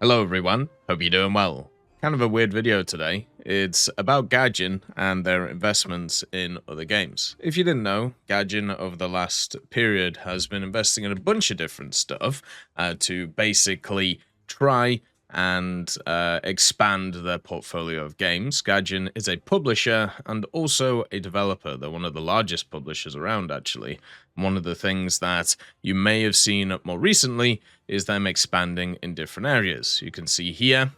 Hello everyone, hope you're doing well. Kind of a weird video today. It's about Gaijin and their investments in other games. If you didn't know, Gaijin over the last period has been investing in a bunch of different stuff to basically try and expand their portfolio of games. Gaijin is a publisher and also a developer. They're one of the largest publishers around, actually. One of the things that you may have seen more recently is them expanding in different areas. You can see here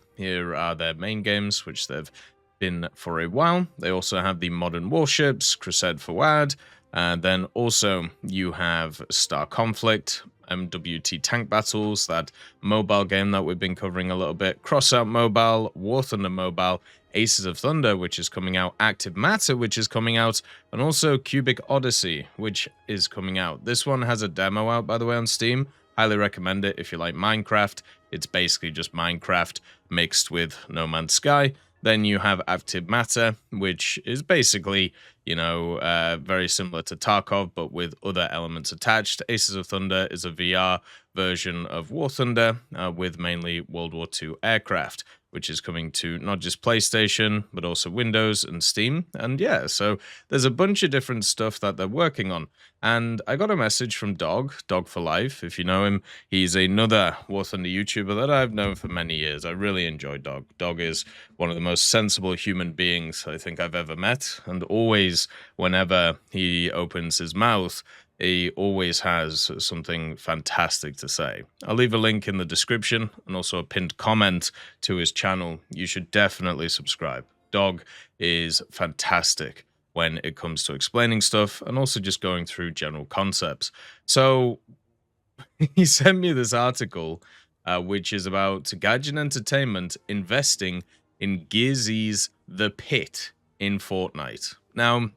are their main games, which they've been for a while. They also have the Modern Warships, Crusade Forward, and then also you have Star Conflict, MWT Tank Battles, that mobile game that we've been covering a little bit, Crossout Mobile, War Thunder Mobile, Aces of Thunder, which is coming out, Active Matter, which is coming out, and also Cubic Odyssey, which is coming out. This one has a demo out, by the way, on Steam. Highly recommend it if you like Minecraft. It's basically just Minecraft mixed with No Man's Sky. Then you have Active Matter, which is basically, very similar to Tarkov, but with other elements attached. Aces of Thunder is a VR version of War Thunder with mainly World War II aircraft, which is coming to not just PlayStation, but also Windows and Steam. And yeah, so there's a bunch of different stuff that they're working on. And I got a message from Dog for Life. If you know him, he's another War Thunder YouTuber that I've known for many years. I really enjoy Dog. Dog is one of the most sensible human beings I think I've ever met. And always, whenever he opens his mouth, he always has something fantastic to say. I'll leave a link in the description and also a pinned comment to his channel. You should definitely subscribe. Dog is fantastic when it comes to explaining stuff and also just going through general concepts. So he sent me this article, which is about Gaijin Entertainment investing in Gearzy's The Pit in Fortnite. Now,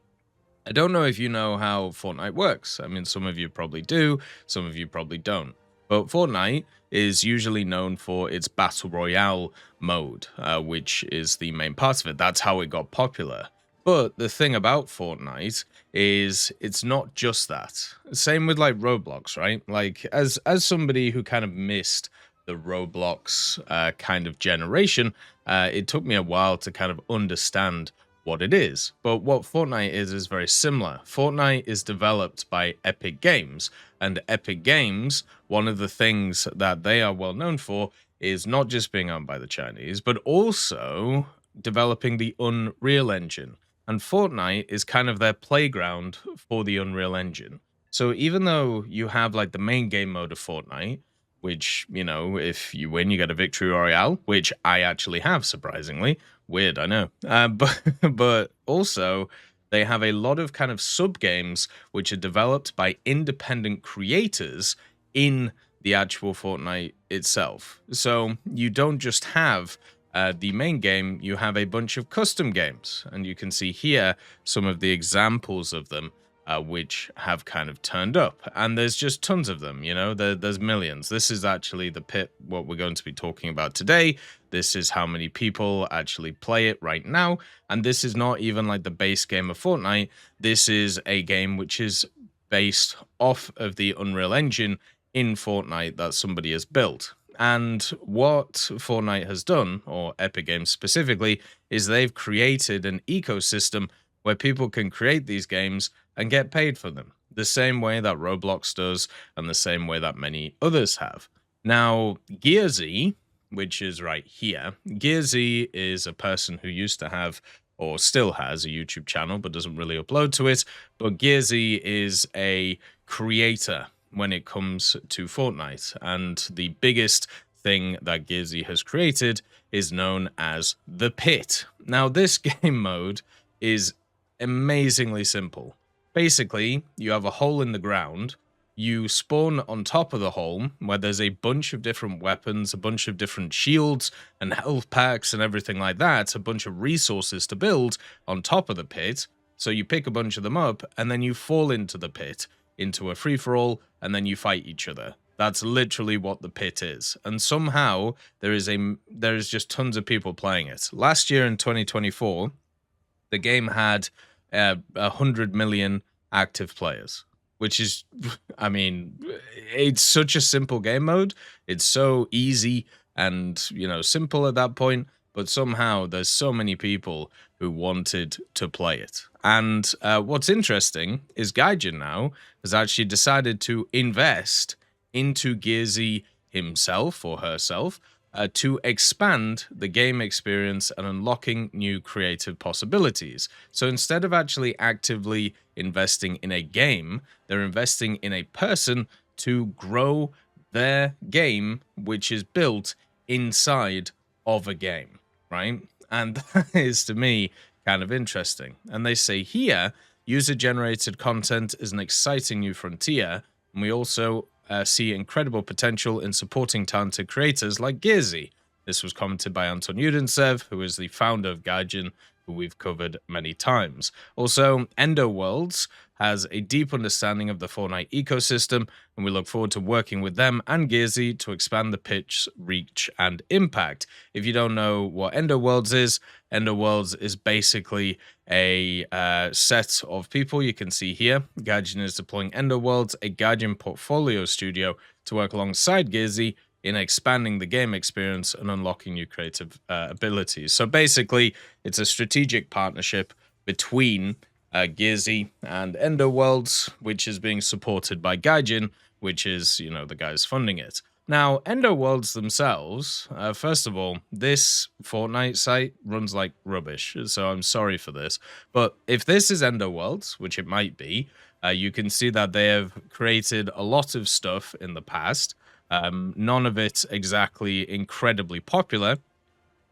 I don't know if you know how Fortnite works. I mean, some of you probably do, some of you probably don't. But Fortnite is usually known for its Battle Royale mode, which is the main part of it. That's how it got popular. But the thing about Fortnite is it's not just that. Same with like Roblox, right? Like as somebody who kind of missed the Roblox kind of generation, it took me a while to kind of understand what it is. But what Fortnite is very similar. Fortnite is developed by Epic Games, and Epic Games, one of the things that they are well known for is not just being owned by the Chinese, but also developing the Unreal Engine. And Fortnite is kind of their playground for the Unreal Engine. So even though you have like the main game mode of Fortnite, which, if you win, you get a victory royale, which I actually have, surprisingly. Weird, I know. But also, they have a lot of kind of sub-games which are developed by independent creators in the actual Fortnite itself. So you don't just have the main game, you have a bunch of custom games. And you can see here some of the examples of them, which have kind of turned up. And there's just tons of them, there's millions. This is actually the pit, what we're going to be talking about today. This is how many people actually play it right now. And this is not even like the base game of Fortnite. This is a game which is based off of the Unreal Engine in Fortnite that somebody has built. And what Fortnite has done, or Epic Games specifically, is they've created an ecosystem where people can create these games and get paid for them, the same way that Roblox does and the same way that many others have. Now, Geerzy, which is right here, Geerzy is a person who used to have, or still has, a YouTube channel, but doesn't really upload to it. But Geerzy is a creator when it comes to Fortnite, and the biggest thing that Geerzy has created is known as The Pit. Now, this game mode is amazingly simple. Basically, you have a hole in the ground, you spawn on top of the hole where there's a bunch of different weapons, a bunch of different shields and health packs and everything like that, a bunch of resources to build on top of the pit. So you pick a bunch of them up and then you fall into the pit, into a free-for-all, and then you fight each other. That's literally what the pit is. And somehow there is just tons of people playing it. Last year in 2024, the game had 100 million active players, which is, I mean, it's such a simple game mode. It's so easy and, simple at that point, but somehow there's so many people who wanted to play it. And what's interesting is Gaijin now has actually decided to invest into Geerzy himself or herself to expand the game experience and unlocking new creative possibilities. So instead of actually actively investing in a game, they're investing in a person to grow their game, which is built inside of a game, right? And that is, to me, kind of interesting. And they say here, user-generated content is an exciting new frontier, and we also see incredible potential in supporting talented creators like Geerzy. This was commented by Anton Yudintsev, who is the founder of Gaijin, who we've covered many times. Also, Endoworlds has a deep understanding of the Fortnite ecosystem, and we look forward to working with them and Geerzy to expand the pitch, reach, and impact. If you don't know what Endoworlds is basically a set of people you can see here. Gaijin is deploying Endoworlds, a Gaijin portfolio studio, to work alongside Geerzy in expanding the game experience and unlocking new creative abilities. So basically, it's a strategic partnership between Geerzy and Endoworlds, which is being supported by Gaijin, which is, the guys funding it. Now, Endoworlds themselves, first of all, this Fortnite site runs like rubbish, so I'm sorry for this. But if this is Endoworlds, which it might be, you can see that they have created a lot of stuff in the past. None of it exactly incredibly popular,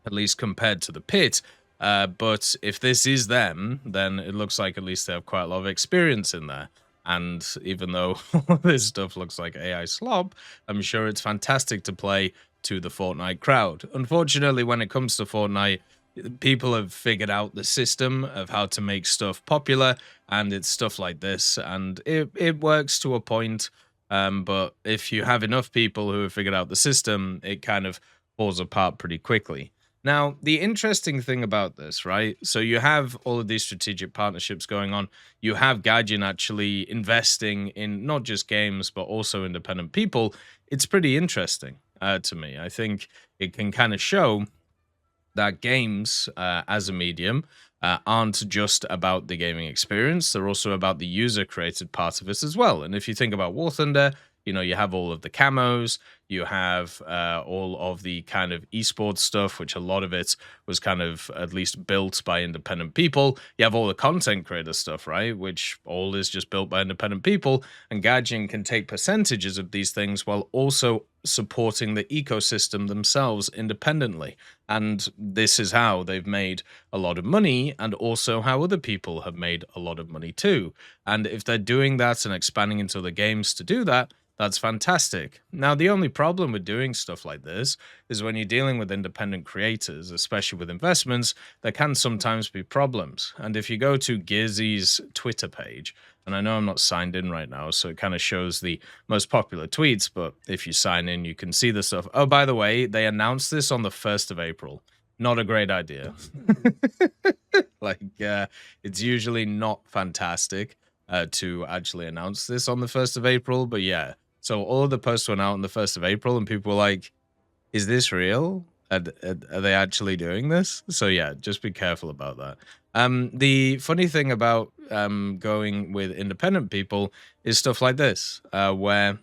at least compared to the pit. But if this is them, then it looks like at least they have quite a lot of experience in there. And even though this stuff looks like AI slop, I'm sure it's fantastic to play to the Fortnite crowd. Unfortunately, when it comes to Fortnite, people have figured out the system of how to make stuff popular, and it's stuff like this, and it works to a point. But if you have enough people who have figured out the system, it kind of falls apart pretty quickly. Now, the interesting thing about this, right? So you have all of these strategic partnerships going on. You have Gaijin actually investing in not just games, but also independent people. It's pretty interesting to me. I think it can kind of show that games as a medium aren't just about the gaming experience. They're also about the user-created part of it as well. And if you think about War Thunder, you have all of the camos, you have all of the kind of esports stuff, which a lot of it was kind of at least built by independent people. You have all the content creator stuff, right, which all is just built by independent people. And Gaijin can take percentages of these things while also supporting the ecosystem themselves independently. And this is how they've made a lot of money, and also how other people have made a lot of money too. And if they're doing that and expanding into the games to do that, that's fantastic. Now, the only problem with doing stuff like this is when you're dealing with independent creators, especially with investments, there can sometimes be problems. And if you go to Geerzy's Twitter page, and I know I'm not signed in right now, so it kind of shows the most popular tweets, but if you sign in, you can see the stuff. Oh, by the way, they announced this on the 1st of April. Not a great idea. It's usually not fantastic to actually announce this on the 1st of April, but yeah. So all of the posts went out on the 1st of April, and people were like, is this real? Are they actually doing this? So yeah, just be careful about that. The funny thing about going with independent people is stuff like this, where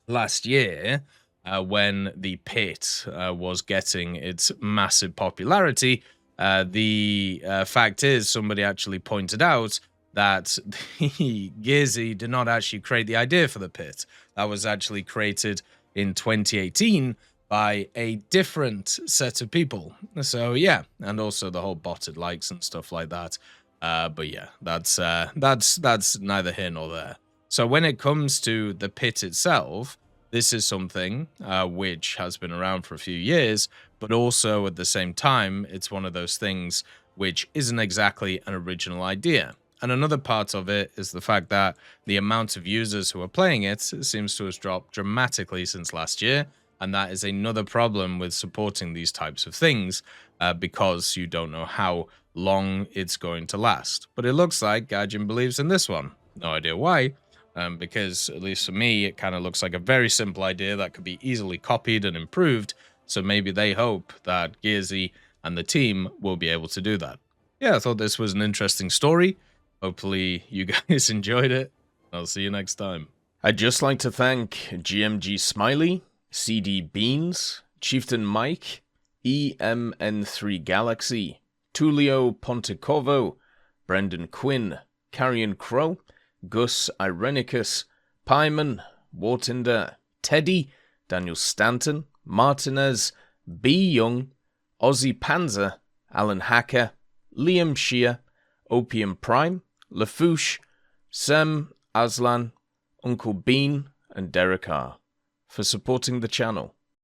last year, when the pit was getting its massive popularity, the fact is somebody actually pointed out that the Geerzy did not actually create the idea for the pit. That was actually created in 2018 by a different set of people. So yeah, and also the whole botted likes and stuff like that. But yeah, that's neither here nor there. So when it comes to the pit itself, this is something which has been around for a few years, but also at the same time, it's one of those things which isn't exactly an original idea. And another part of it is the fact that the amount of users who are playing it seems to have dropped dramatically since last year. And that is another problem with supporting these types of things because you don't know how long it's going to last. But it looks like Gaijin believes in this one. No idea why, because at least for me, it kind of looks like a very simple idea that could be easily copied and improved. So maybe they hope that Geerzy and the team will be able to do that. Yeah, I thought this was an interesting story. Hopefully you guys enjoyed it. I'll see you next time. I'd just like to thank GMG Smiley, CD Beans, Chieftain Mike, EMN3 Galaxy, Tulio Pontecovo, Brendan Quinn, Carrion Crow, Gus Irenicus, Pyman, Wartinder, Teddy, Daniel Stanton, Martinez, B. Young, Ozzy Panzer, Alan Hacker, Liam Shear, Opium Prime, Lafouche, Sem, Aslan, Uncle Bean, and Derek R. for supporting the channel.